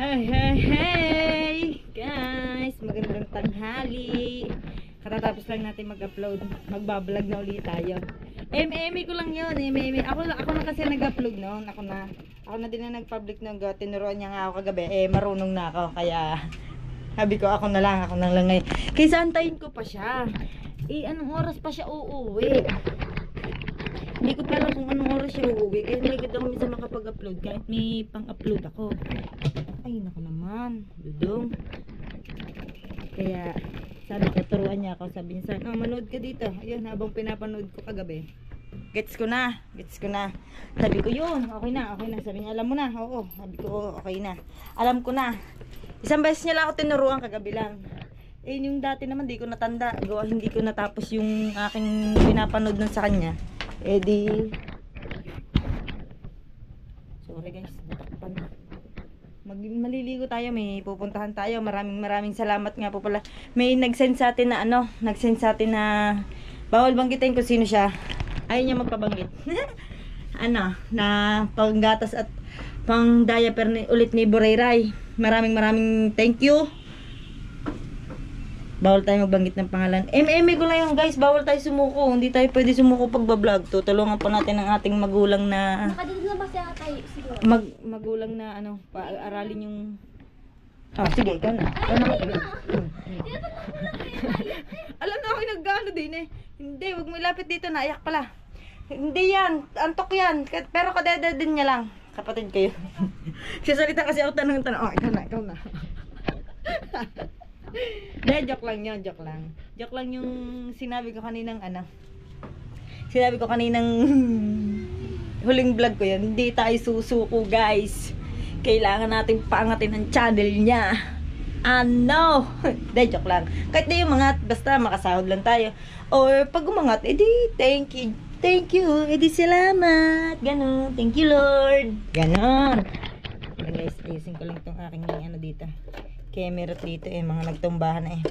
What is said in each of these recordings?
Hey, hey, hey! Guys, magandang tanghali. Katatapos lang natin mag-upload. Magbablog na ulit tayo. Eme ko lang yun. Ako na kasi nag-upload noon. Ako na din na nag-public ng tinuruan niya nga ako kagabi. Marunong na ako. Kaya, sabi ko ako na lang ngayon. Kaysa antayin ko pa siya. Anong oras pa siya uuwi? Hindi ko pa alam kung anong oras siya uuwi. Kaya nagigod ako minsan makapag-upload. Kahit may pang-upload ako. Ay, naku naman. Dudong. Kaya, sabi ko, turuan niya ako. Sabi niya, manood ka dito. Ayun, habang pinapanood ko kagabi. Gets ko na. Sabi ko, yun, okay na. Sabi niya, alam mo na. Oo, sabi ko, okay na. Alam ko na. Isang beses niya lang ako tinuruan kagabi lang. Yung dati naman, di ko natanda. Gawa, hindi ko natapos yung aking pinapanood nun sa kanya. Sorry guys, natakpan. Maliligo tayo, may pupuntahan tayo. Maraming salamat nga po pala. May nag-send sa atin na bawal banggitin kung sino siya. Ayaw niya magpabanggit. Na panggatas at pang diaper ulit ni Borayray. Maraming thank you. Bawal tayo magbanggit ng pangalan. Ko lang yung guys, bawal tayo sumuko. Hindi tayo pwede sumuko pag bablog. Tutulungan pa natin ang ating magulang na magulang na paaralin yung sige, ikaw na. Alam na ako nag-ano din eh. Hindi, wag mo ilapit dito, naiyak pala. Hindi yan, antok yan. Pero kadeda din niya lang. Kapatid kayo. Sasalita kasi ako tanong. Ikaw na. Joke lang yun, joke lang yung sinabi ko kaninang huling vlog ko yun. Hindi tayo susuko guys. Kailangan natin paangatin ang channel niya. Joke lang. Kahit na yung mga basta makasahod lang tayo. Or pag umangat, edi thank you, edi salamat. Ganon, thank you Lord. Ganon. Guys, ayusin ko lang itong aking dito. Kaya meron dito mga nagtumbahan na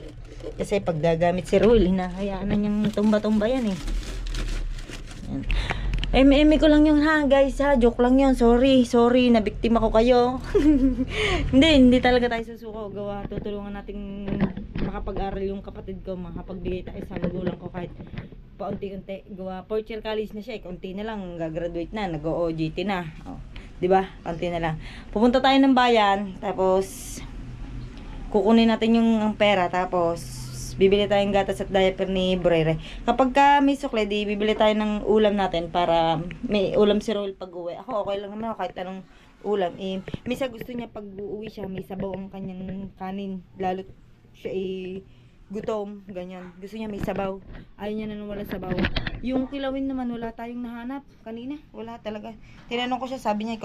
kasi pag gagamit si Ruel, hinahayaan na niyang tumba-tumba yan yan. Ko lang yun ha guys ha, joke lang yun, sorry, nabiktima ko kayo. hindi talaga tayo susuko. Gawa, tutulungan nating makapag-aral yung kapatid ko, makapagbigay tayo sa magulang ko kahit paunti-unti. Gawa, fourth year college na siya kaunti na lang, gagraduate na, nag-OJT na. Diba? Kaunti na lang. Pupunta tayo ng bayan, tapos kukunin natin yung pera, tapos bibili tayong gatas at diaper ni Borayray. Kapag may sukle, bibili tayo ng ulam natin para may ulam si Roel pag uwi. Ako okay lang naman kahit anong ulam. Misa gusto niya pag uuwi siya, may sabaw ang kanyang kanin. Lalo siya gutom, ganyan. Gusto niya may sabaw. Ayaw niya na wala sabaw. Yung kilawin naman, wala tayong nahanap kanina. Wala talaga. Tinanong ko siya, sabi niya,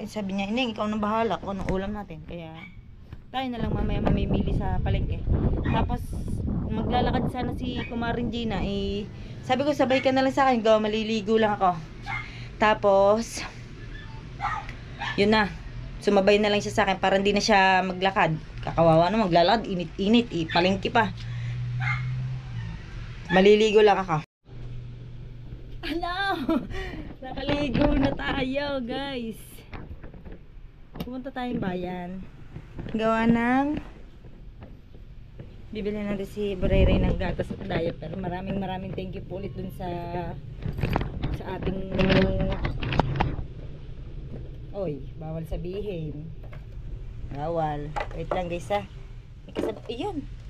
sabi niya, ikaw na bahala kung anong ulam natin. Kaya tayo na lang mamaya mamimili sa palengke. Tapos maglalakad sana si Kumaring Gina. Sabi ko sabay ka na lang sa akin, maliligo lang ako. Tapos yun na, sumabay na lang siya sa akin para hindi na siya maglakad. Kakawawa na maglalakad, init, palengke pa. Maliligo lang ako. Nakaligo na tayo guys. Pumunta tayong bayan. Gawa ng bibili natin si Borayray ng gatas at diaper. Maraming thank you po ulit dun sa ating bawal sabihin. Bawal. Wait lang guys ha.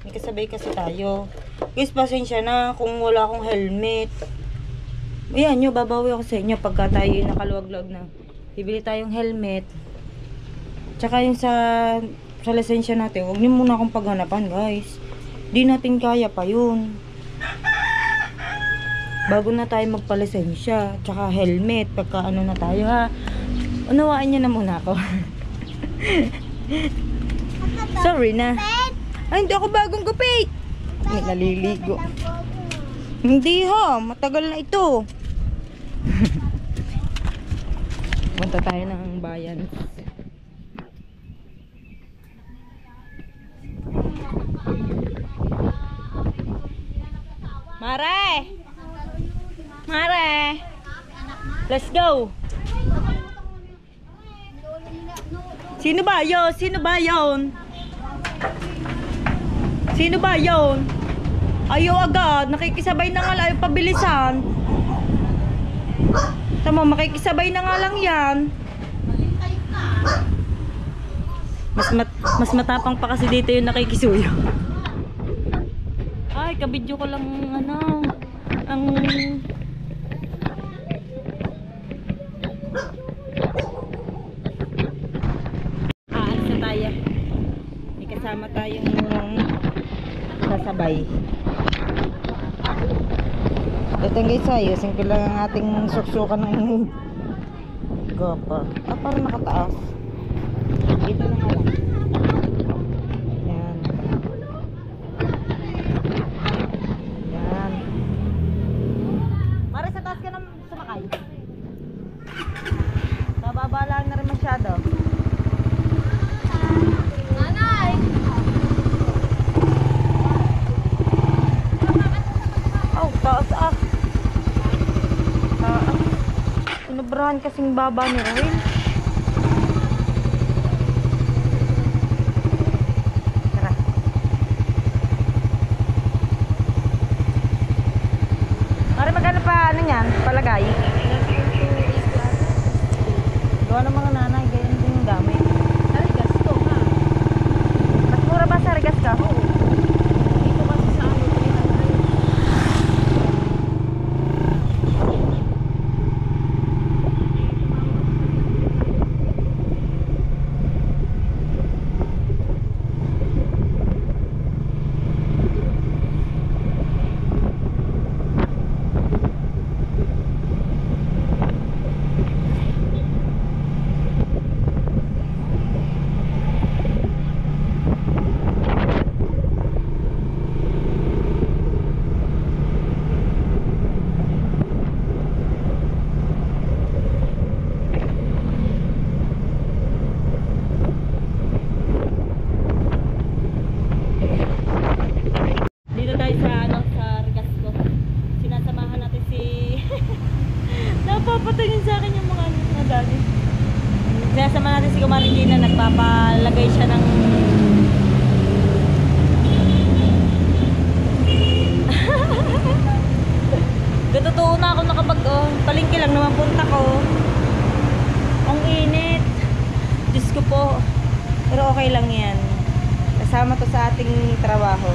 May kasabay kasi tayo. Guys, pasensya na kung wala akong helmet. Ayan nyo, babawi ako sa inyo pagka tayo nakaluwag-luwag na. Bibili tayong helmet. Tsaka yung sa lisensya natin, huwag niyo muna akong paghanapan guys. Di natin kaya pa yun. Bago na tayo magpalisensya, tsaka helmet, pagka na tayo ha. Unawaan niyo na muna ako. Sorry na. Ay, hindi ako bagong gupit. May naliligo. Hindi ha, matagal na ito. Punta tayo ng bayan. Mare, let's go. Sino ba yun? Sino ba yun? Sino ba yun? Ayaw agad. Nakikisabay na nga lang. Ayaw pabilisan. Tama, makikisabay na nga lang yan. Mas matapang pa kasi dito yung nakikisuyo. Ay, kabidyo ko lang ano. Ang... aalis na tayo. May kasama tayong sasabay. Ito guys, ayusin ko lang ang ating suksukan ng gapa. Ah, parang nakataas. Dito na nga lang. Yan. Yan. Mare, sa taas ka na sumakay. Nababa lang na rin masyado. Nanay! Oh, taas ah. Sinobrahan kasing baba ni Roel. Tara. Mari, magkano pa ano yan? Palagay? Gawa ng mga nanay, ganyan din yung gamit. Sarigas to ha? Mas mura ba sarigas ka? Oo. Dito kasi sa ano, 300. Napapatingin sa akin yung mga dati. Sinasama natin si Kumaring Gina, nagpapalagay siya ng Totoo na ako nakapag palengke lang naman punta ko. Ang init. Diyos ko po. Pero okay lang yan. Kasama to sa ating trabaho.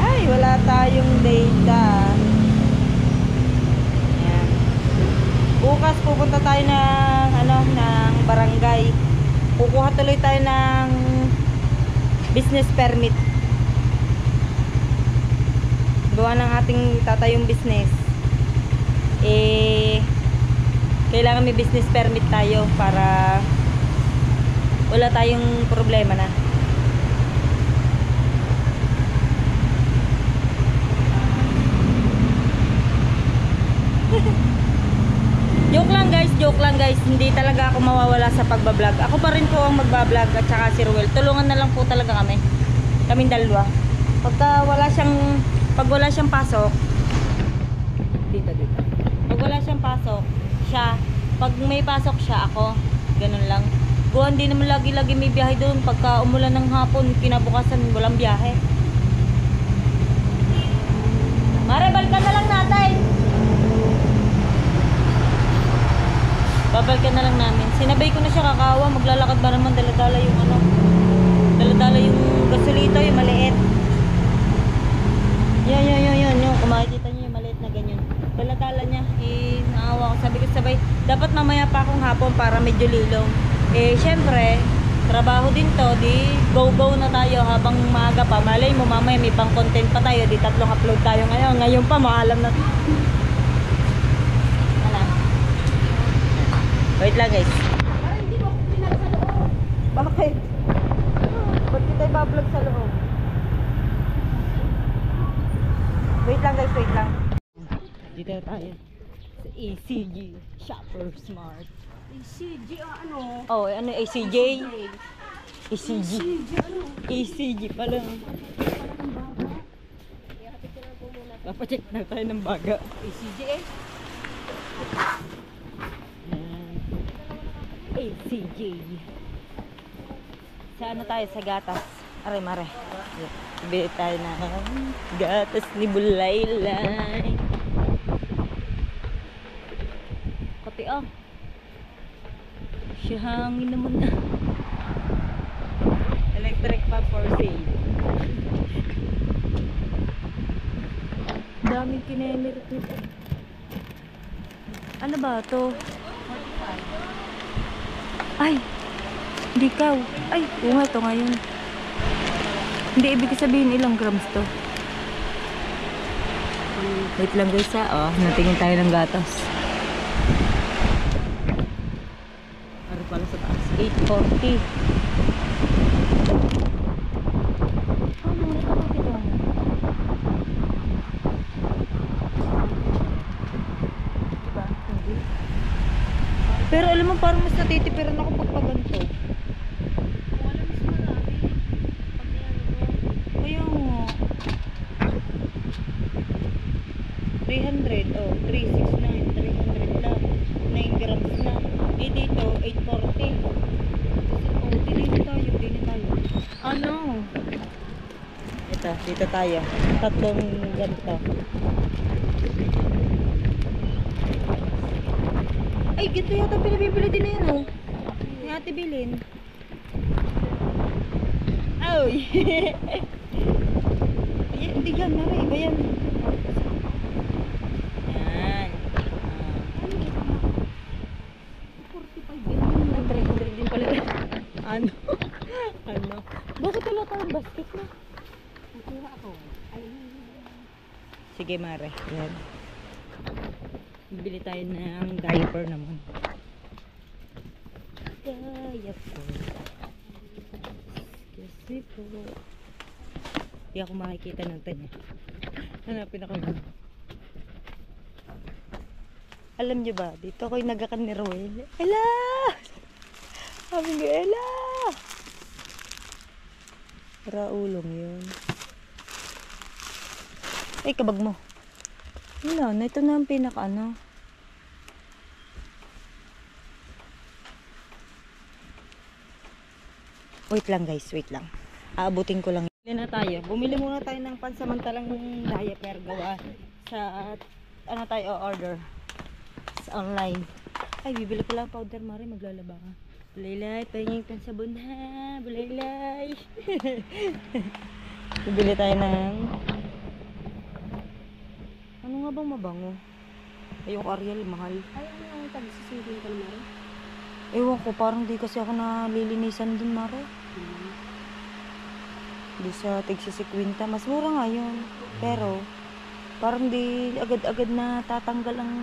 Ay, wala tayong data. Bukas pupunta tayo ng ng barangay. Kukuha tuloy tayo ng business permit. Gawa ng ating tatayong business. Kailangan may business permit tayo para wala tayong problema na. Joke lang guys, hindi talaga ako mawawala sa pagbablog. Ako pa rin po ang magbablog at saka si Ruel. Tulungan na lang po talaga kaming dalawa. Pag wala siyang pasok, dito. Pag wala siyang pasok, siya. Pag may pasok siya, ako. Ganun lang. Buwan din naman lagi-lagi may biyahe doon. Pagka umulan ng hapon, kinabukasan walang biyahe. Mare, balikan na lang natin. Babalikan na lang namin. Sinabay ko na siya kakawa. Maglalakad ba naman dala-dala yung dala-dala yung gasolito, yung maliit. Yan. Kung makikita niyo yung maliit na ganyan. Dala-dala niya. Naawa ko. Sabi ko sabay, dapat mamaya pa akong hapon para medyo lilong. Syempre, trabaho din to. Di go na tayo habang maaga pa. Malay mo, mamaya may pang content pa tayo. Di 3 upload tayo ngayon. Ngayon pa, maalam na. Wait lang guys. Parang hindi mo ako pinag sa loob. Bakit? Ba't kita ibablog sa loob? Wait lang guys, wait lang. Dito tayo sa ACG Shopper Smart. ACG ano? Oh, ano ACG? ACG. ACG pala. Papacheck na tayo ng baga. ACG Ay, CJ. Sa ano tayo? Sa gatas. Aray, mare. Bili tayo na gatas ni Bulaylay. Kape ah. Siya hangin naman na. Electric pa for sale. Daming kinemerit nito. Ano ba to? Ay! Hindi ka. Ay, oo nga, ito ngayon. Hindi, ibig sabihin ilang grams to. Wait lang guys ha. Oh, natingin tayo ng gatas. Ano pala sa taas? 840. Pero alam mo, parang mas natitipiran ako pag ganito. Wala mas marami. Pag niano mo. Kaya nga. 300. Oh, 369. 300 lang. 9 grams na. Eh dito, 840. Oh, dito tayo. Dito tayo. Ano? Ito, dito tayo. Tatlong ganito. Ay, ganito yata pinabibili din na yan, oh. Ni Ate Bilin. Ay! Ayan, hindi yan, Mara. Iba yan. Yan. 45 din. Ay, 300 din pala. Ano? Ano? Bakit wala tayong basket na? Nakuha ako. Ay, Sige, Mare. Yan. Bibili tayo ng diaper naman. Diaper. Kasi po. Hindi ako makikita ng tanya. Hanapin ako. Alam niyo ba, dito ako'y nagakan ni Roel. Ella! Sabi ko, Ella! Raulong yun. Ay, kabag mo. Wala na, ito na ang pinaka ano. Wait lang guys, wait lang. Aabutin ko lang. Bumili na tayo. Bumili muna tayo ng pansamantalang diaper gawa sa ano tayo order sa online. Ay, bibili ko lang powder, Mari, maglalaba ka. Bulaylay, pahingin kang sabon ha. Bulaylay. Bibili tayo ng ano nga bang mabango? Ayong Ariel, mahal. ay ano yung tag-sisingin ka naman? Ewan ko, parang di kasi ako nalilinisan dun, Mare. Di sa tig-50. Mas mura nga yun. Pero, parang di agad-agad na tatanggal ang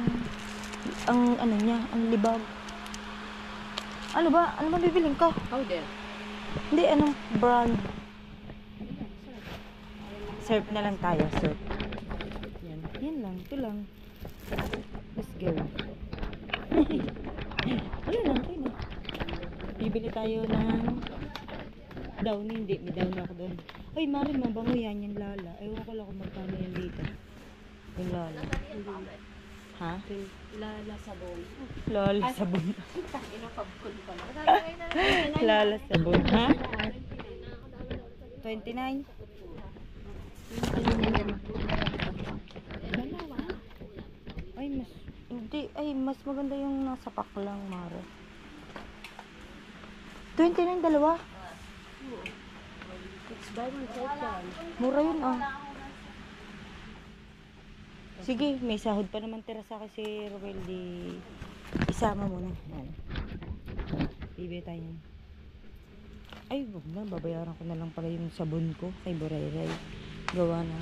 ano niya, ang libag. Ano ba? Ano ba bibiling ka? Powder. Hindi, anong brand? Surf na lang tayo, surf. Yan. Yan lang, ito lang. Let's go. Wala na, okay na. Bibili tayo ng downy, hindi. May downy ako doon. Ay, Mari, mabango yan, yung Lala. Ewan ko lang kung magkano yan dito. Yung Lala. Ha? Lala sabon. Lala sabon. Inapabkul pala. Lala sabon. Ha? 29? Ay, mas hindi, ay mas maganda yung nasa pack lang, Mare. 29 dalawa. It's buy one take one. Mura yun, ah. Sige, may sahod pa naman tira sa akin si Ruel, di isama mo na. Yan. Bibili tayo. Ay, wag na, babayaran ko na lang pala yung sabon ko kay Burayray. Gawa na.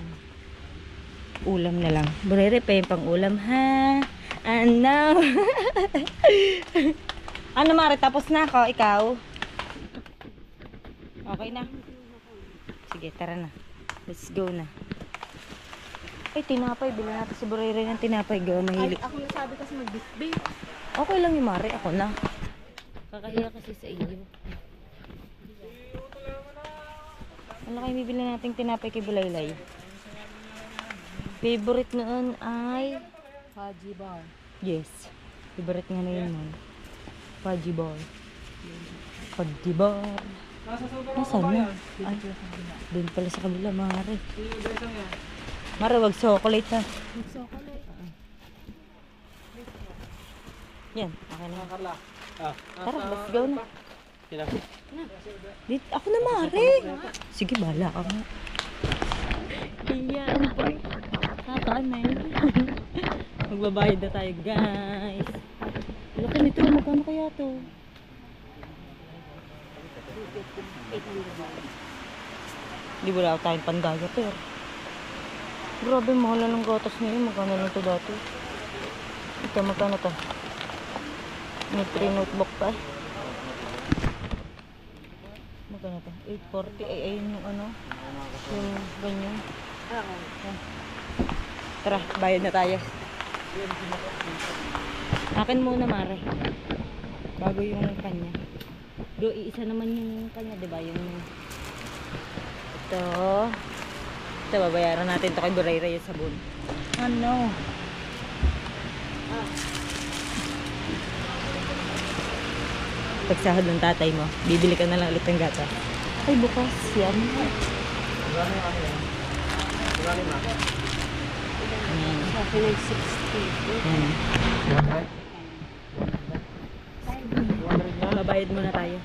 Ulam na lang. Burayray pa yung pang ulam, ha? Ano? Ano, Mare? Tapos na ako. Ikaw? Okay na? Sige, tara na. Let's go na. Ay, tinapay. Bila natin si Burayray ng tinapay. Gawa Ay, mahilig. ako nasabi kasi mag-beef. Okay lang yung Mare. Ako na. Kakahiya kasi sa iyo. Ano kayo bibili nating tinapay kay Bulaylay? Favorite noon ay Haji bar. yes. Favorite nga na yun man. Fudgy bar. Pagdiba. Nasaan na? Ay, doon pala sa kabila, Mare. Mare, wag chocolate ha. Chocolate. Yan, okay na. Carla. Tara, let's go na. Sino? Dito, ako na, Mare. Sige, bala ka nga. Iyan po. Kakaan na yun. Magbabayad na tayo, guys. Laki nito, magkano kaya to? 800. Di wala tayong pandaga, pero. Grabe, mahal na ng gatas ngayon. Magkano lang to dati? Ito, magkano to? May 3 notebook pa. Magkano to? 840. Ay, ayun yung ano. Yung ganyan. Tara, bayad na tayo. Akin muna, Mare. Bago yung kanya. Do, iisa naman yung kanya, diba? Yung ito. Ito, babayaran natin ito kay Burayra yung sabon. Ano? Pagsahod ng tatay mo, bibili ka na lang ulit ng gata. Ay, bukas yan. Ayan. Sa akin ay 60. Ayan. Babayad muna tayo.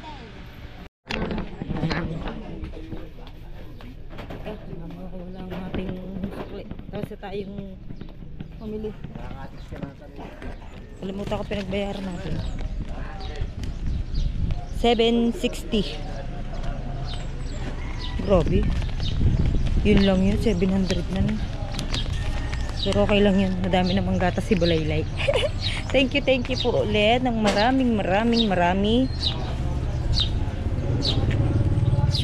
Wala ang ating sukli. Tapos tayong pamili. Kalimutan ko pinagbayaran natin. 760. Grabe. Yun lang yun. 700 na nun. Pero okay lang yun. Madami namang gatas si Bulaylay. Thank you po ulit ng marami.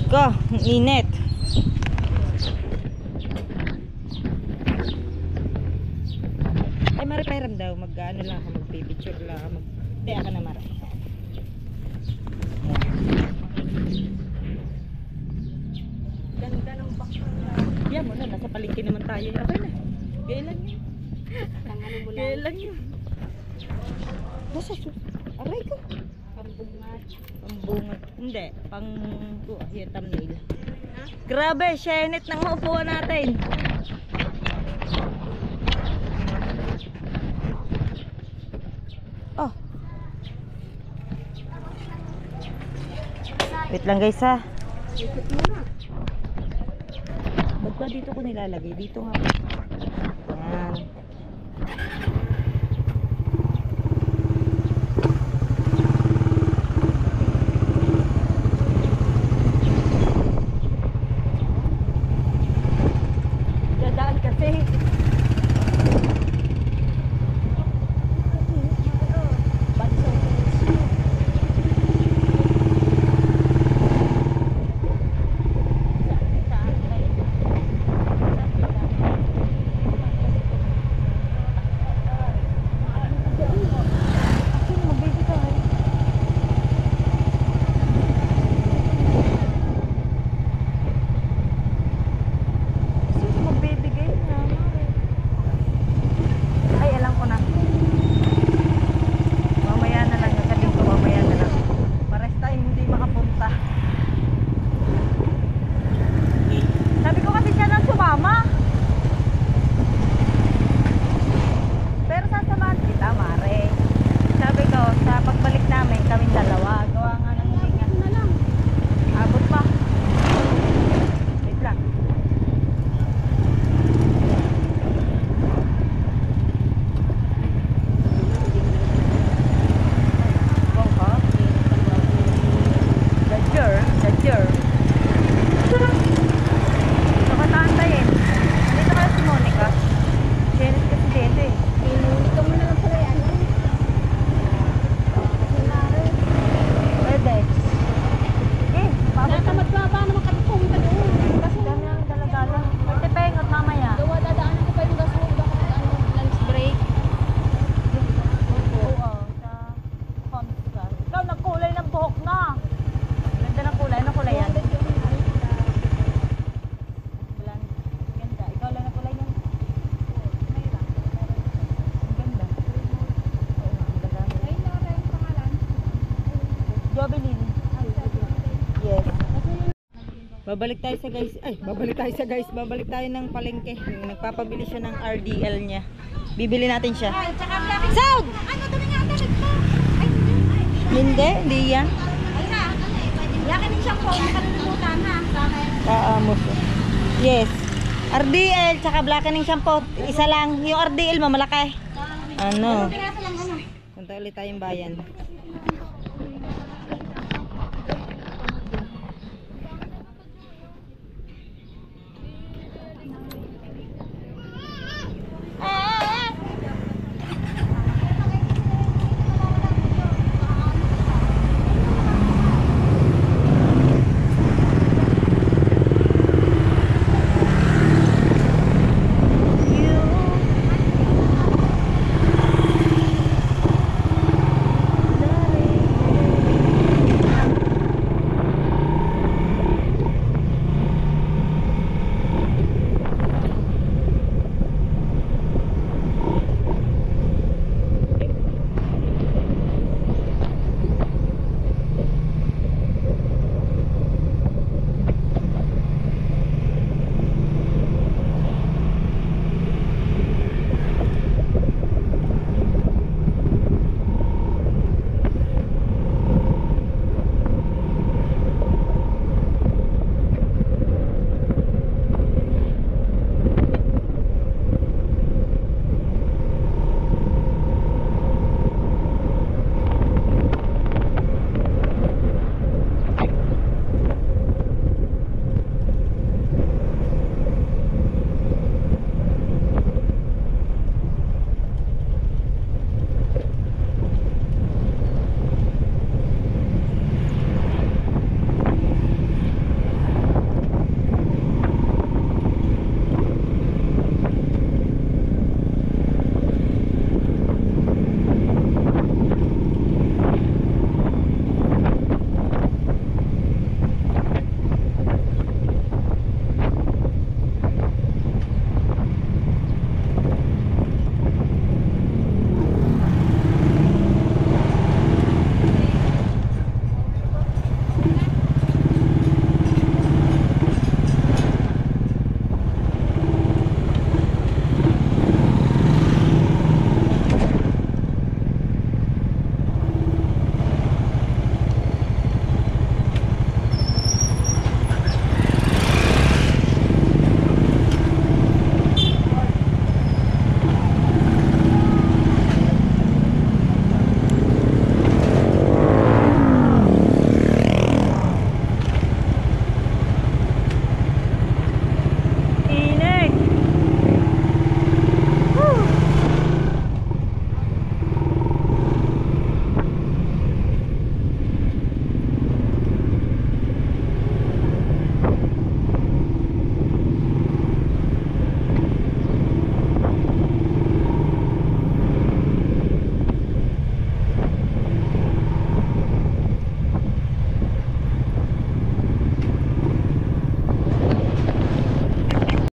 Ko, ang init. Ay, Mara, pahiram daw. Mag-ano lang ako, mag-picture lang ako. Hindi, ako na, Mara. Ganda ng background. Yan mo na, nasa palengke naman tayo. Okay na. Gaya lang yun. Gaya lang yun. Nasa aray ko. Pambungat. Pambungat. Hindi. Pang... yung thumbnail. Grabe, shenit ng maupuan natin. Oh. Wait lang guys ha. Ikot muna. Ba't ba dito ko nilalagay? Dito nga. Ayan. Dadaan kasi. Babalik tayo sa guys. Ay, babalik tayo sa guys. Babalik tayo ng palengke. Nagpapabili siya ng RDL niya. Bibili natin siya. Sound! Ano ito na nga talag mo? Ay, Hindi yan. ay na. Yakin din siyang phone. Nakalilimutan ha. Kaamos. Yes. RDL, tsaka blackening shampoo. Isa lang. Yung RDL mo, malaki. Ano? Piraso lang ano. Punta ulit tayong bayan.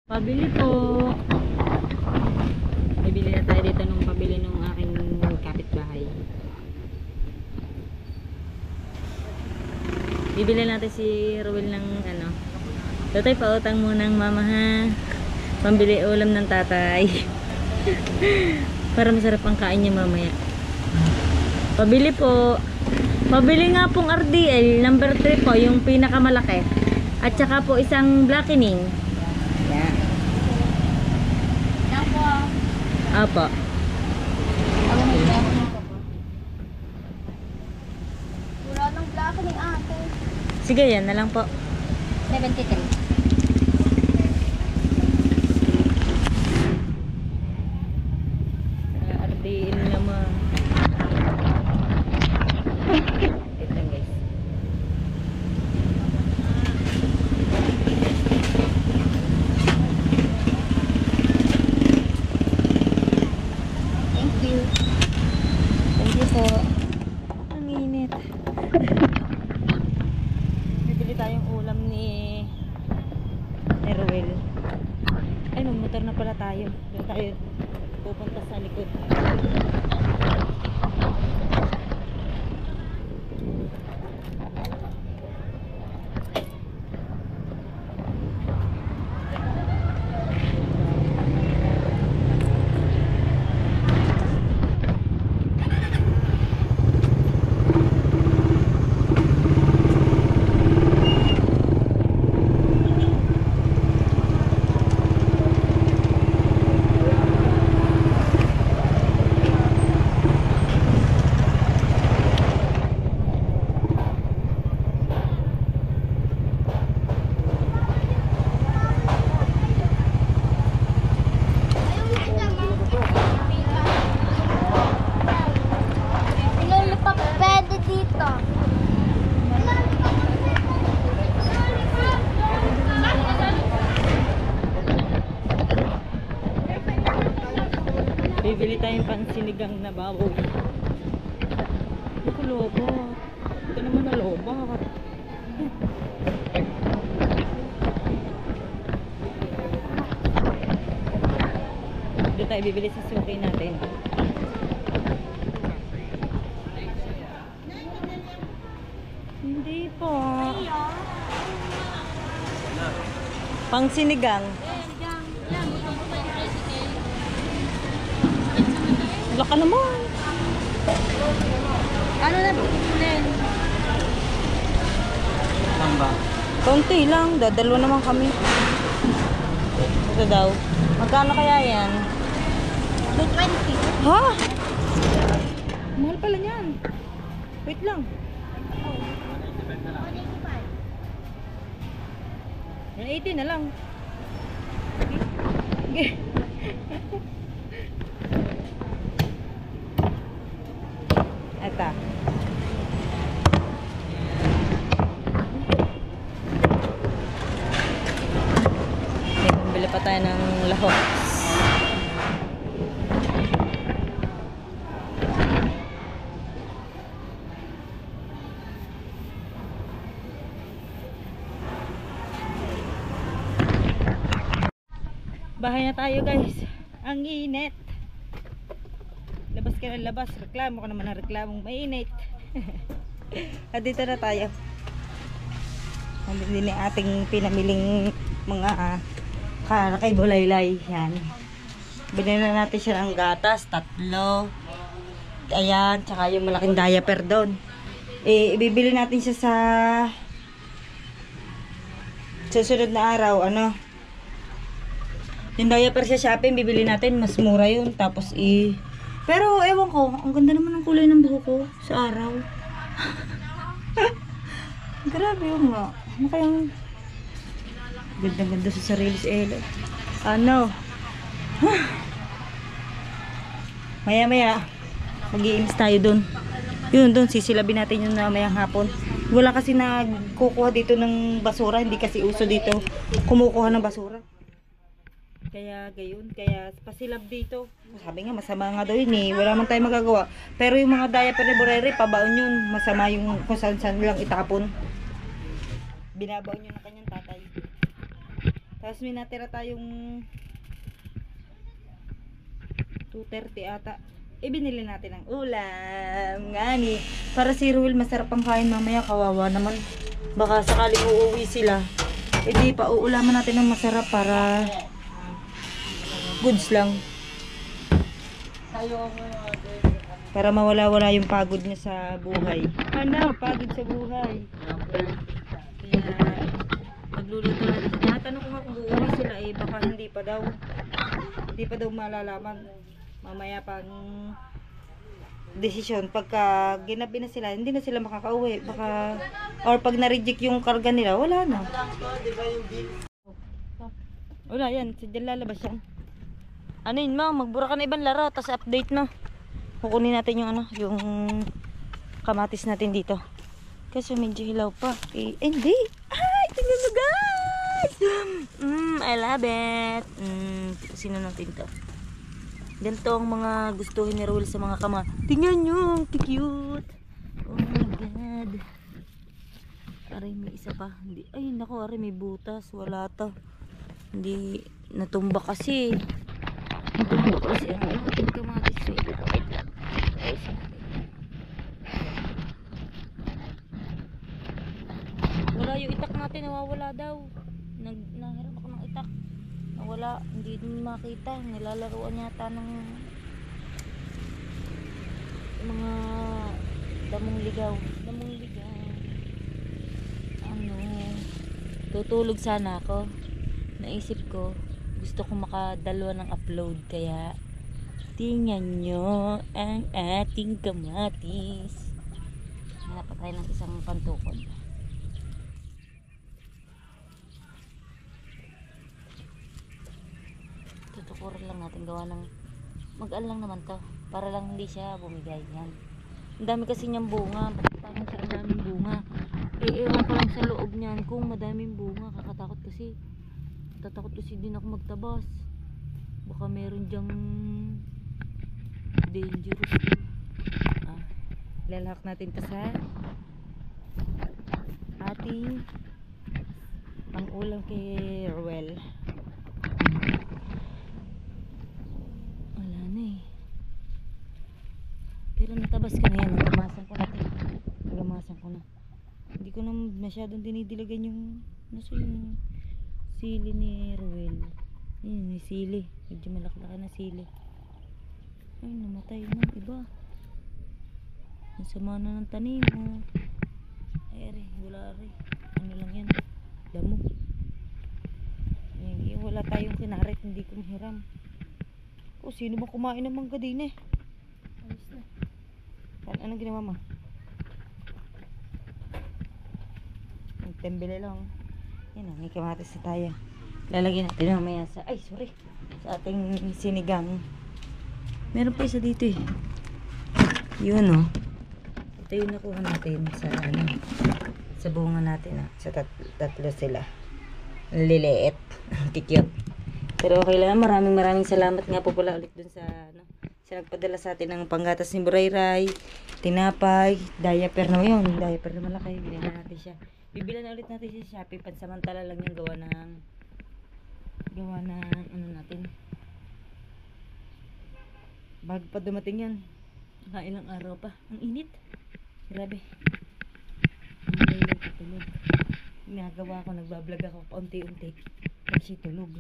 Pabili po. Bibili na tayo dito nung pabili nung aking kapitbahay. Bibili natin si Ruel ng ano. Tatay, pautang mo ng mama ha. Pambili ulam ng tatay. Para masarap ang kain niya mamaya. Pabili po. Pabili nga pong RDL number 3 po, yung pinakamalaki. At saka po isang blackening. Yan. Yan po. Apo. Ako may black na po. Wala nang black ni ate. Sige, yan na lang po. 73. RDL naman. Wait lang guys. Thank you. Thank you po. Ang init. Bibili tayong ulam ni Ruel. Ay, magmotor na pala tayo. Doon tayo pupunta sa likod. bibili tayong pansinigang na baboy. Ako lobo. Ito naman na lobo. Dito tayo bibili sa suki natin. Hindi po. Pang sinigang. Wala ka naman. Ano na bilhin? Lang ba? Konti lang. Dadalwa naman kami. Ito daw. Magkano kaya yan? 220. Ha? Mahal pala niyan. Wait lang. 180 na lang. Okay. Ito. Okay, bumili pa tayo ng lahok. Bahay na tayo guys. Ang init. Labas ka na labas. Reklamo ka naman ng reklamong mainit. At dito na tayo. Nandun din yung ating pinamiling mga kay bulaylay. Yan. Binili na natin siya ng gatas. 3. Ayan. Tsaka yung malaking diaper doon. Ibibili natin siya sa susunod na araw. Ano? Yung diaper sa Shopee, bibili natin, mas mura yun. Tapos pero ewan ko, ang ganda naman ng kulay ng buhok ko sa araw. Grabe yun nga. Ano kayang ganda-ganda sa sarili si Ella. Ano? Maya-maya, mag-i-ims tayo dun. Yun, dun, sisilabin natin yun na mayang hapon. Wala kasi nagkukuha dito ng basura, hindi kasi uso dito kumukuha ng basura. Kaya gayon, kaya pasilab dito. Sabi nga masama nga daw yun eh. Wala man tayong magagawa. Pero yung mga diaper ni Borere, pabaon yun. Masama yung kung saan lang itapon. Binabaon yun ng kanyang tatay. Tapos may natira tayong 230 ata. Ibinili natin ang ulam. Ngani. Para si Ruel masarap ang kain mamaya. Kawawa naman. Baka sakaling uuwi sila. E di pa uulaman natin ng masarap para goods lang. Para mawala-wala yung pagod niya sa buhay. Ano? Pagod sa buhay. Kaya magluluto natin. Tinatanong ko nga kung uuwi sila baka hindi pa daw. Hindi pa daw malalaman. Mamaya pang desisyon. Pagka ginabi na sila, hindi na sila makakauwi. Baka, or pag na-reject yung karga nila, wala na. Wala yan. Diyan lalabas yan. Ano yun ma, magbura ka na ibang laro, tapos update mo. Kukunin natin yung yung kamatis natin dito. Kasi medyo hilaw pa. Hindi. Ay, tingnan mo guys! I love it. Sino natin to? Ganito ang mga gustuhin ni Ruel sa mga kama. Tingnan nyo, cute. Oh my god. Aray, may isa pa. Hindi. Ay, naku, aray, may butas. Wala to. Hindi, natumba kasi. Kasi ang ating kamatis wala yung itak natin, nawawala daw. Nahirap ako ng itak. Nawala, hindi din makita. Nilalaruan yata ng mga damong ligaw. Damong ligaw. Ano, tutulog sana ako. Naisip ko, gusto ko makadalawa ng upload, kaya tingnan nyo ang ating kamatis. Hanap pa tayo ng isang pantukod. Tutukuran lang natin, gawa ng mag-al lang naman to, para lang hindi siya bumigay. Yan, ang dami kasi niyang bunga. Bakit parang siya ang daming bunga? Ewan ko lang sa loob niyan kung madaming bunga. Kakatakot kasi. Tatakot kasi din ako magtabas. Baka meron dyang dangerous. Lalahak natin to sa ating pang-ulam kay Ruel. Wala na eh. Pero natabas ko na yan. Nagamasan ko na. Hindi ko na masyadong dinidilagan yung yung sili ni Ruel. Yun, may sili. Medyo malaki-laki na sili. Ay, namatay ng iba. Ang sama na ng tanim. Ay, wala rin. Ano lang yan? Damo. Ay, wala tayong kinarit. Hindi ko mahiram. O, sino ba kumain ng mangga din eh? Ayos na. Anong ginawa mo? Nagtembele lang. Yan na, may kamatis na tayo. Lalagyan natin mamaya sa, sa ating sinigang. Meron pa isa dito eh. Yun oh. Ito yung nakuha natin sa sa bunga natin sa tatlo sila. Liliit. Cute. Pero okay lang, maraming salamat nga po pala ulit dun sa sa nagpadala sa atin ng panggatas ni Burayray, tinapay, diaper na yun. Diaper na malaki. Binila natin siya. Bibila na ulit natin sa Shopee. Pansamantala lang yung gawa ng ano natin. Bago pa dumating yan. Nakailang araw pa. Ang init. Grabe. Hindi lang tutulog. Ginagawa ko, nagbablog ako paunti-unti. Kasi tulog.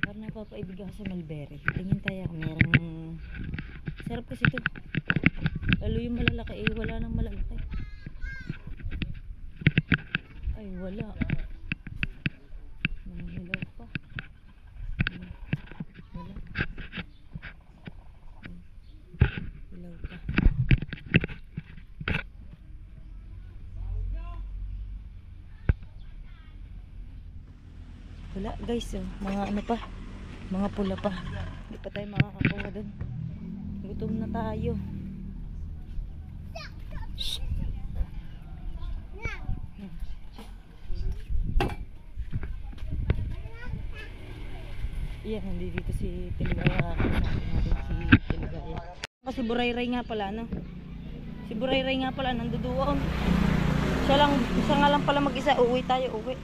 Parang napapaibig ako sa mulberry. Tingin tayo kung merong sarap kasi ito. Lalo yung malalaki wala nang malalaki. Ay wala. Nangihilaw pa. Wala. Hilaw pa. Wala guys, mga ano pa, mga pula pa. Hindi pa tayo makakakuha dun. Gutom na tayo. Shhh. Iyan, hindi dito si Teligaya. Si Teligaya. Kasi Burayray nga pala, no? Si Burayray nga pala, nanduduon. Siya nga lang pala mag-isa. Uwi tayo, uwi.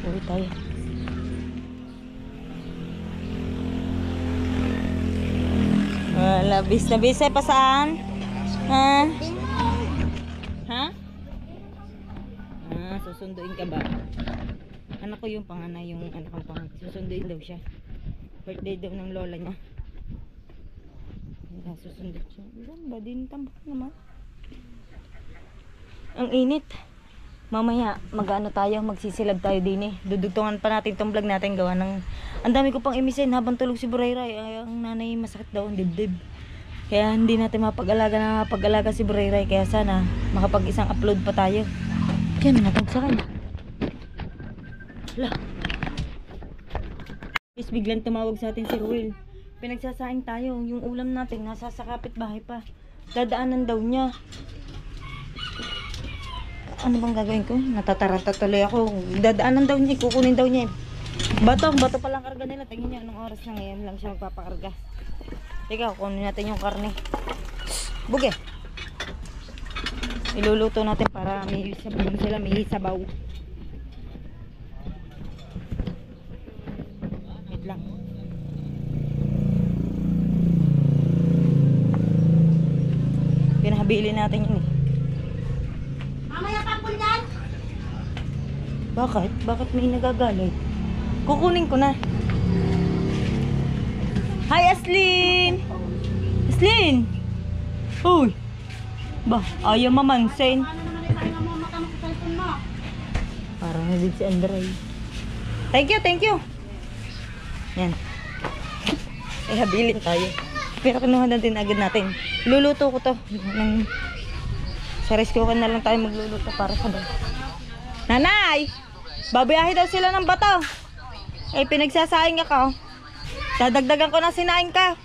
Uwi tayo. Labis na bis. Pa saan? Ha? Ha? Susunduin ka ba? Anak ko yung panganay, yung anak kong panganay. Susunduin daw siya. Birthday daw ng lola niya. Susunduin siya. Ilan ba? Tambak naman. Ang init. Mamaya, magsisilab tayo din eh. Dudugtungan pa natin tong vlog natin gawa ng... Ang dami ko pang imisin habang tulog si Burayray. Ang nanay masakit daw ang dibdib. Kaya hindi natin mapag-alaga si Burayray. Kaya sana makapag-isang upload pa tayo. Kaya minatag sa kanya. Hala. Biglang tumawag sa atin si Ruel. Pinagsasaing tayo. Yung ulam natin nasa sa kapitbahay pa. Dadaanan daw niya. Ano bang gagawin ko? Natataranta tuloy ako. Dadaanan daw niya. Kukunin daw niya. Bato pa lang karga nila. Tingnan niya anong oras na ngayon lang siya magpapakarga. Teka, kunin natin yung karne. Buge. Iluluto natin para may sabaw sila. May sabaw. Wait lang. Pinahabili natin yun eh. Bakit? Bakit may nagagalit? Kukunin ko na. Hi, Aslin! Aslin! Uy! Ba, ayaw mamansin. Parang nabig si Andray. Thank you! Yan. Habilin tayo. Pero kinuha natin agad natin. Luluto ko to. Sa rice cooker na lang tayo magluluto para sa bago. Nanay! Babayahe daw sila ng bato. Pinagsasaing ako. Dadagdagan ko na sinaing ka.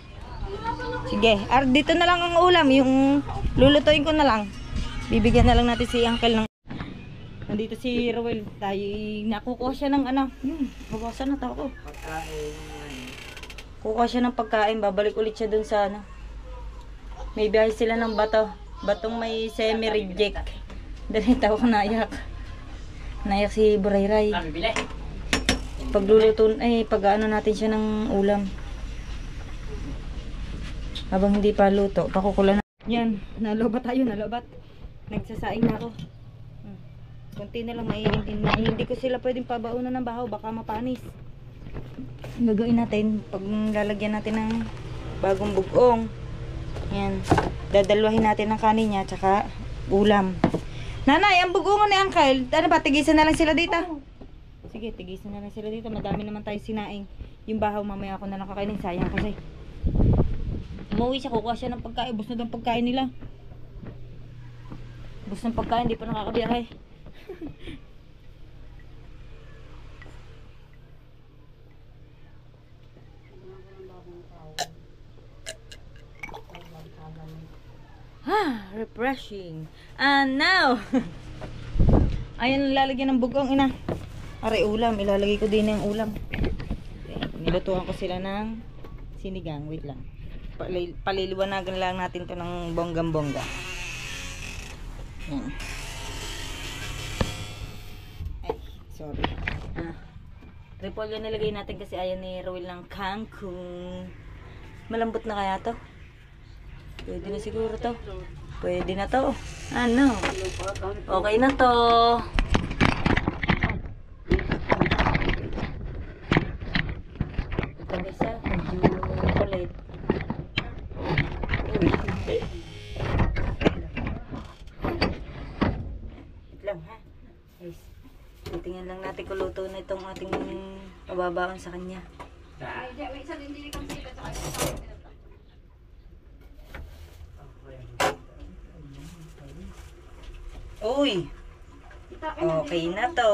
Sige, dito na lang ang ulam. Yung lulutuin ko na lang. Bibigyan na lang natin si uncle ng... Nandito si Rowel. Tayo nakukuha siya ng ano. Bawasan na tao ko. Kukuha siya ng pagkain. Babalik ulit siya dun sa ano. May biyahe sila ng bato. Batong may semi-reject. Dali tao ko naiyak. Naiyak si Burayray. Pagluluto, pag-ano natin siya ng ulam. Habang hindi pa luto, pakukulan na. Yan, nalobat tayo, nalobat. Nagsasaing na ako. Kunti na lang, hindi ko sila pwedeng pabaunan ng bahaw, baka mapanis. Gagawin natin, pag lalagyan natin ng bagong bugong. Yan, dadalwahin natin ng kanin niya, tsaka ulam. Nanay, ang bugongan ni Uncle, ano ba, tigisan na lang sila dito? Sige, tigisan na lang sila dito, madami naman tayo sinaing. Yung bahaw, mamaya ako na lang kakainin, sayang kasi. Umuwi siya, kukuha siya ng pagkain, bus na ng pagkain nila. Bus ng pagkain, di pa nakakabiyahe. Refreshing. And now, ayan lalagyan ng bugong ina. Aray ulam, ilalagay ko din yung ulam. Okay. Nilutuan ko sila ng sinigang. Wait lang. Paliliwanagan lang natin to ng bonggang-bongga. Yan. Ay, sorry. Repolyo nilagay natin kasi ayaw ni Rowel ng kangkong. Malambot na kaya to? Pwede na siguro to. Pwede na to. Ano? Okay na to. Ito guys ha. Medyo kulit. Wait lang ha. Guys. Titingnan lang natin kung luto na itong ating pababaon sa kanya. Uy! Okay na to.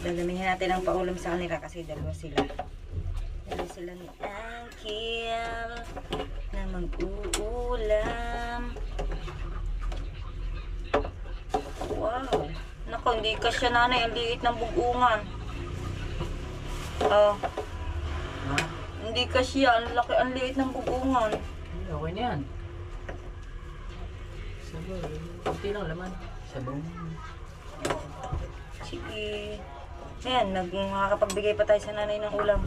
Dadamihin natin ang paulam sa kanila kasi dalawa sila. Dalawa sila ni Uncle na mag-uulam. Wow! Naku, hindi kasya nanay. Ang liit ng bugungan. Oh. Hindi kasya. Ang laki, ang liit ng bugungan. Okay na yan. Sabaw. Kunti lang laman. Sabaw. Sige. Ayan, nakakapagbigay pa tayo sa nanay ng ulam.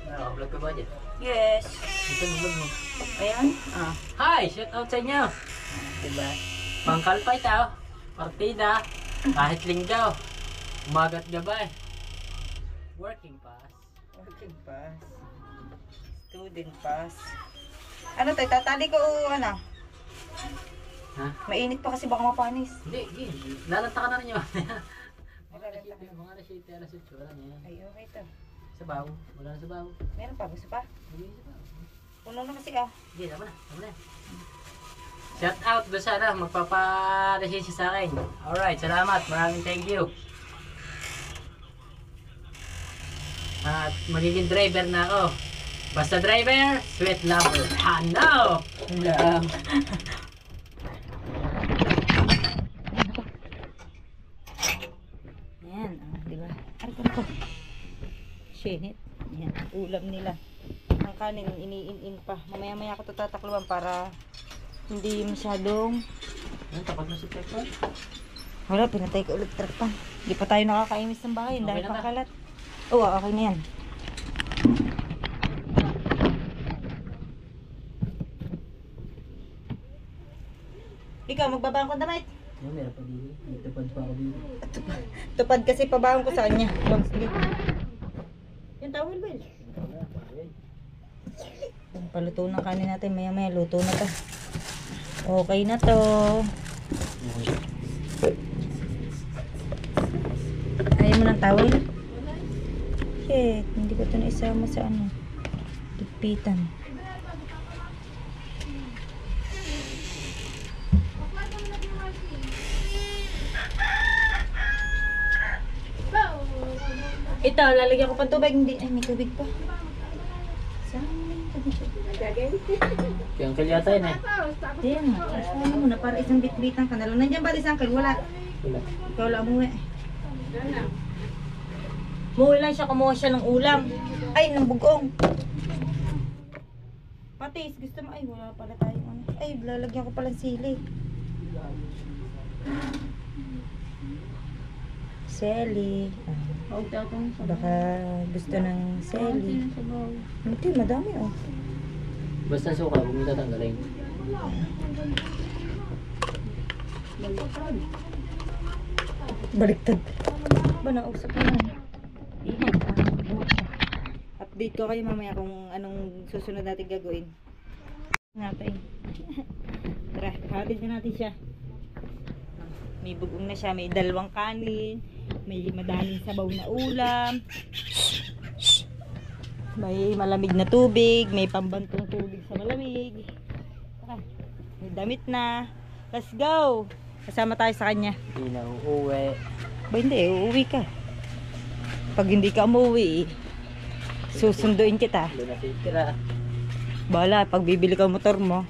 Naka-vlog ka ba dyan? Yes. Ito ang vlog mo. Ayan. Hi! Shout out sa inyo! Diba? Pangkalpay tao. Partida. Kahit linggaw. Umaga't gabay. Working pass. Working pass. Student pass. Ano tayo? Tatali ko ano? Ha? Mainit pa kasi baka mapanis. Hindi. Lalanta ka na rin yun. Mga nasite, alas 8. Wala niya. Ay, okay to. Sabaw. Wala na sabaw. Meron pa? Gusto pa? Hindi sabaw. Puno na kasi ah. Hindi, tama na. Tama na. Shout out doon sana. Magpaparesisya sa akin. Alright, salamat. Maraming thank you. At magiging driver na ako. Basta driver, sweet lover. Ano? Lang. Ayan, di ba? Ay, ko. Shinit. Ayan, ulam nila. Ang kanin, iniin-in pa. Mamaya-maya ako ito tatakluban para hindi masyadong... Ano, tapat mo si Tekon? Wala, pinatay ko ulit truck pa. Hindi pa tayo nakakaimis ng bahay Okay dahil na ba? pakalat. Oo, okay na yan. Ikaw, magbabang ko damit. Ano, meron pa dito. May tupad pa ako dito. Tupad kasi pabahon ko sa kanya. Long sleeve. Yung towel, Will. Yung paluto ng kanin natin. Maya-maya, luto na to. Okay na to. Ayaw mo ng towel? Shit, hindi ko ito naisama sa ano. Ligpitan. Ito, lalagyan ko pa tubig. Hindi, ay may tubig pa. Saan may tubig? Kaya ang yata yun eh. Diyan nga. Isama mo na para isang bitbitan ka na lang. Nandiyan ba isang kal? Wala. Wala. Ikaw lang umuwi. Umuwi lang siya. Kumuha siya ng ulam. Ay, ng bugong. Patis. Gusto mo? Ay, wala pala tayo. Ay, lalagyan ko palang sili. Seli. Baka gusto ng seli. Hindi, madami oh. Basta suka, huwag mo tatanggalin. Baliktad. Ba, nausap na lang. Ingat. Update ko kayo mamaya kung anong susunod natin gagawin. Natin. Tara, hatid na natin siya. May bugong na siya, may dalawang kanin, may madaling sabaw na ulam, may malamig na tubig, may pambantong tubig sa malamig. Tara, may damit na. Let's go! Kasama tayo sa kanya. Hindi na uuwi. Ba hindi, uuwi ka. Pag hindi ka umuwi, susunduin kita. Doon na titira. Bahala, pag bibili ka motor mo.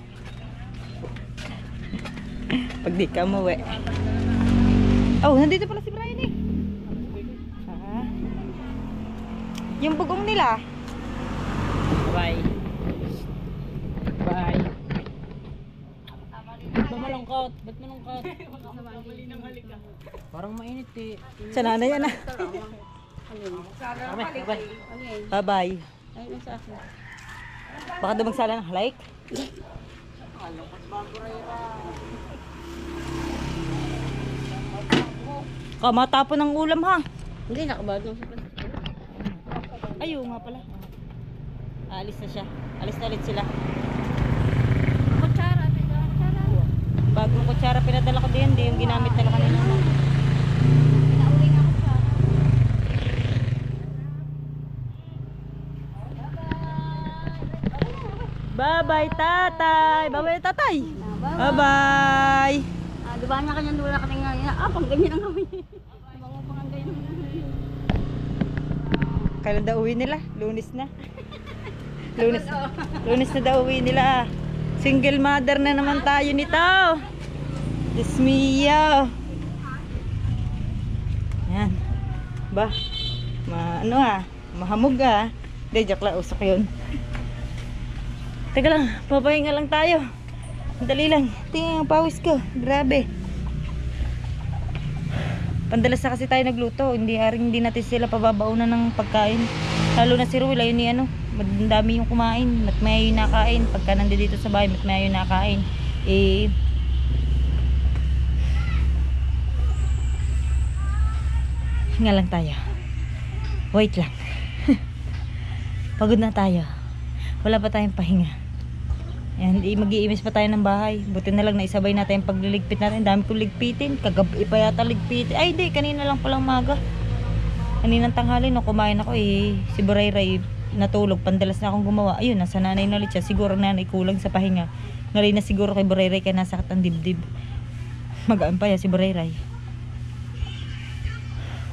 Pag di ka umuwi. Oh, nandito pala si Brian eh. Ah. Yung bugong nila. Bye. Bye. Ba't malungkot? Ba't malungkot? Parang mainit eh. Sa nanay yan ah. Bye. Bye-bye. Baka daw magsala ng like. Matapon ng ulam ha. Hindi, nakabagong sa plastic. Ayaw nga pala. Alis na siya. Alis na ulit sila. Kutsara, kutsara. Bagong kutsara pinadala ko din. Hindi yung ginamit nila kanina. Pinauwi nga kutsara. Bye-bye tatay. Bye-bye tatay. Bye-bye. Diba niya kanyang dula ka ngayon? Pang ganyan ang kami. Bango pang ang ganyan. Kailan daw uwi nila? Lunes na. Lunes na daw uwi nila. Single mother na naman tayo nito. Diyos mio. Yan. Ba? Mahamog ah. Hindi, joke lang. Usok yun. Teka lang, papahinga lang tayo. Dali lang. Tingnan ang pawis ko. Grabe. Pandalas na kasi tayo nagluto. Hindi natin sila pababaunan ng pagkain. Lalo na si Ruel. Ayun ni ano. Madami yung kumain. Mat may yung nakain. Pagka nandito sa bahay, mat may yung nakain. Hinga lang tayo. Wait lang. Pagod na tayo. Wala pa tayong pahinga. Yan, mag-iimis pa tayo ng bahay. Buti na lang na isabay natin yung pagliligpit natin. Dami kong ligpitin. Kagabi pa yata ligpitin. Ay di, kanina lang palang maga. Kaninang tanghali no kumain ako si Burayray natulog. Pandalas na akong gumawa. Ayun, nasa nanay na ulit siya. Siguro nanay kulang sa pahinga. Ngalay na siguro kay Burayray kaya nasakit ang dibdib. Magaan pa yan si Burayray.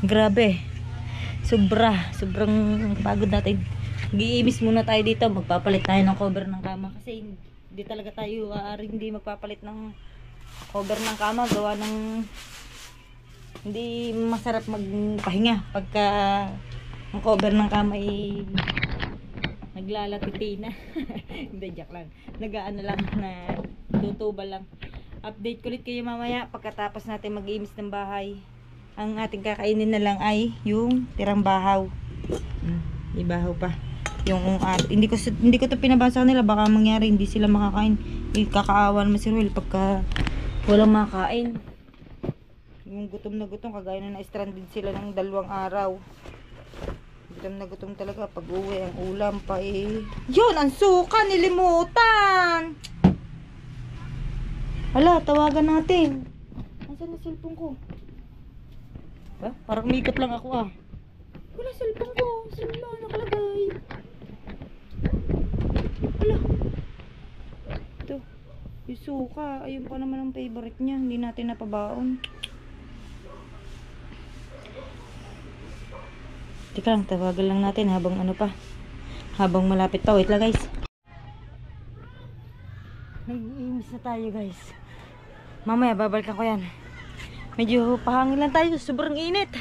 Grabe. Sobrang pagod natin. Mag-iimis muna tayo dito. Magpapalit tayo ng cover ng kama. Kasi hindi talaga tayo hindi magpapalit ng cover ng kama. Gawa ng hindi masarap magpahinga pagka ang cover ng kama ay naglalatiti na. Hindi, joke lang. Nagaano lang na tutuba lang. Update ko ulit kayo mamaya pagkatapos natin mag-iimis ng bahay. Ang ating kakainin na lang ay yung tirang bahaw. Ibahaw pa. Yung hindi ko to pinabasa nila, baka mangyari hindi sila makakain. Kakaawa naman si Ruel pagka walang makakain. Yung gutom na gutom, kagaya na stranded sila ng 2 araw. Gutom na gutom talaga pag uwi ang ulam pa yun, ang suka nilimutan. Hala, tawagan natin. Nasaan na cellphone ko? Ba? Parang umikot lang ako Wala cellphone ko. Saan na nakalagay? Hala. Ito. Yung suka. Ayun pa naman ang favorite niya. Hindi natin napabaon. Teka lang. Tawagan lang natin habang habang malapit pa. Wait lang guys. Nag-iimis na tayo guys. Mamaya babalikan ko yan. Medyo pahangin lang tayo, sobrang init.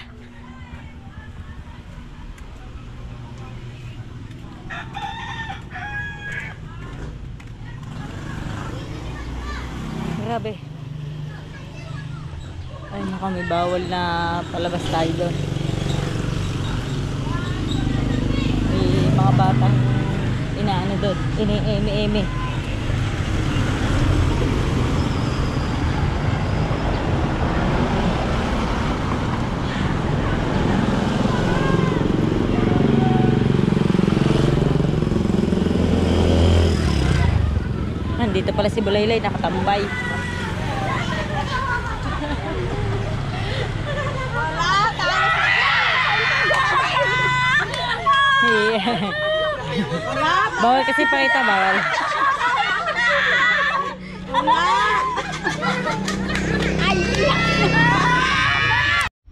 Grabe. Ay naku, may bawal na palabas tayo doon. May mga batang inaano doon, ini-eme-eme. Nandito pala si Bulaylay, nakatambay. Bawal kasi pakita, bawal.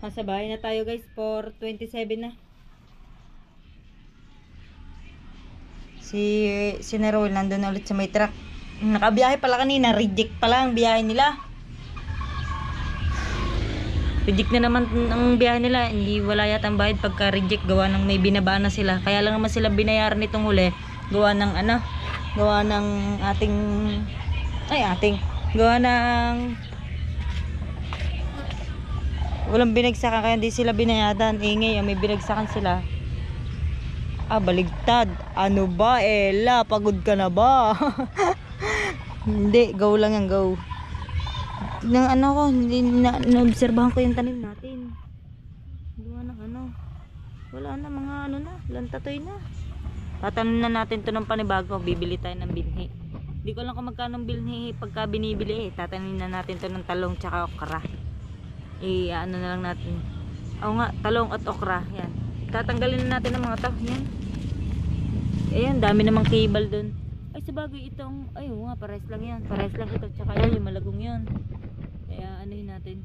Nasa bahay na tayo guys, 4:27 na. Si Nerol nandun ulit sa may truck. Nakabiyahe pala kanina, reject pala ang biyahe nila. Reject na naman ang biyahe nila, hindi wala yata ang bayad pagka reject, gawa ng may binabaan na sila. Kaya lang naman sila binayaran nitong huli, gawa ng gawa ng gawa ng walang binagsakan, kaya hindi sila binayadan. Ngayon may binagsakan sila. Baligtad. Ano ba, Ella? Pagod ka na ba? Hindi, go lang yan, go. Nang hindi naobserbahan ko yung tanim natin. Gawa ng wala na, mga lantatoy na. Tatanim na natin to ng panibago, bibili tayo ng binhi. Hindi ko lang kung magkano ang binhi pagka binibili Tatanim na natin to ng talong tsaka okra. Na lang natin. Talong at okra, yan. Tatanggalin na natin ang mga to, yan. Ayan, dami namang cable dun. Ay, sabagay itong, pares lang yan. Pares lang ito, tsaka yung malagong yun. Kaya anuhin natin.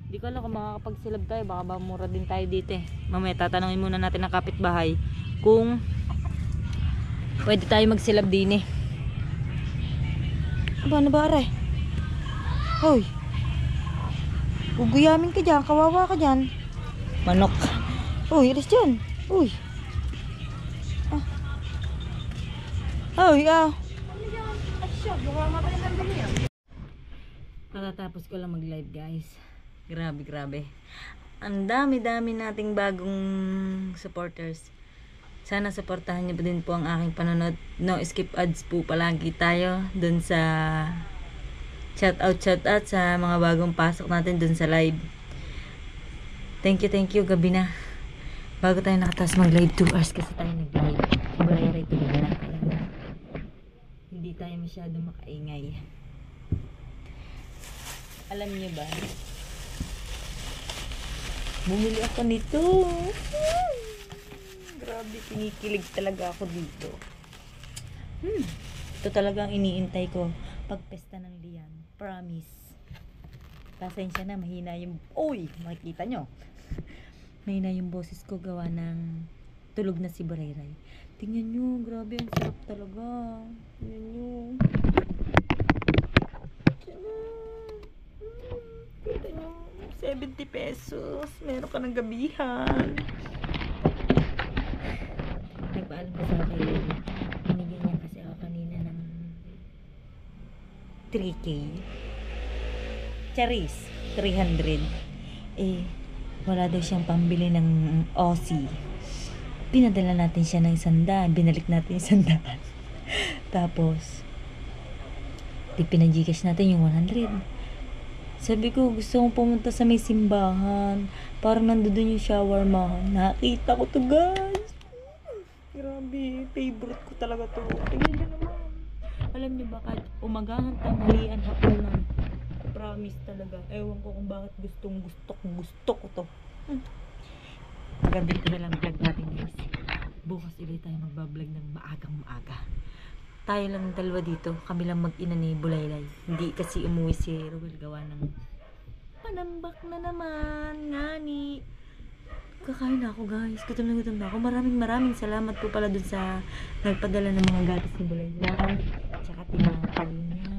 Hindi ko alam kung makakapagsilab tayo, baka ba mura din tayo dito Mamaya tatanungin muna natin ng kapitbahay kung pwede tayo magsilab din Ano ba aray? Hoy, guguyamin ka dyan, kawawa ka dyan. Manok. Uy, alis dyan. Uy. Pagkatapos ko lang mag-live guys. Grabe. Ang dami-dami nating bagong supporters. Sana supportahan niyo din po ang aking panonood. No skip ads po palagi tayo dun sa shout out sa mga bagong pasok natin dun sa live. Thank you, gabi na. Bago tayo nakatas mag-live, 2 hours kasi tayo nag-live. Bulaylay talaga na. Hindi tayo masyadong makaingay. Alam niyo ba? Bumili ako nito. Grabe, kinikilig talaga ako dito. Ito talaga ang iniintay ko pagpesta ng Lian. Promise. Pasensya na, mahina yung... Uy! Makikita nyo. Mahina yung boses ko gawa ng tulog na si Bulaylay. Tingnan nyo, grabe, ang sarap talaga. Tingnan nyo. Tingnan nyo, 70 pesos. Meron ka ng gabihan. Nagpaalam ko sa akin. Binigyan niya kasi ako kanina ng 3K. Charis, 300. Wala daw siyang pambili ng Aussie. Pinadala natin siya ng 100. Binalik natin yung 100. Tapos pinag-Gcash natin yung 100. Sabi ko, gusto kong pumunta sa may simbahan. Parang nandoon yung shawarma. Nakita ko to guys. Grabe, favorite ko talaga to. Tingnan nyo naman. Alam nyo ba, kahit umagahan, tanghalian, hapunan, promise talaga. Ewan ko kung bakit gusto ko to. Hanggang dito na lang vlog natin guys. Bukas ulit tayo magbablog ng maaga. Tayo lang dalawa dito. Kami lang mag-ina ni Bulaylay. Hindi kasi umuwi si Ruel gawa ng panambak na naman. Ngani. Kakain na ako guys. Gutom na ako. Maraming salamat po pala dun sa nagpadala ng mga gatas ni Bulaylay. Tsaka tinapay niya.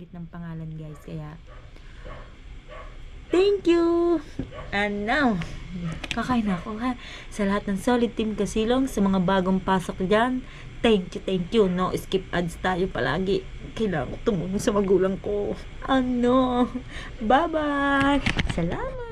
magbanggit ng pangalan guys. Kaya, thank you! And now, kakain na ako ha. Sa lahat ng solid team Kasilong, sa mga bagong pasok dyan, thank you. No skip ads tayo palagi. Kailangan ko tumulong sa magulang ko. Ano? Bye-bye! Salamat!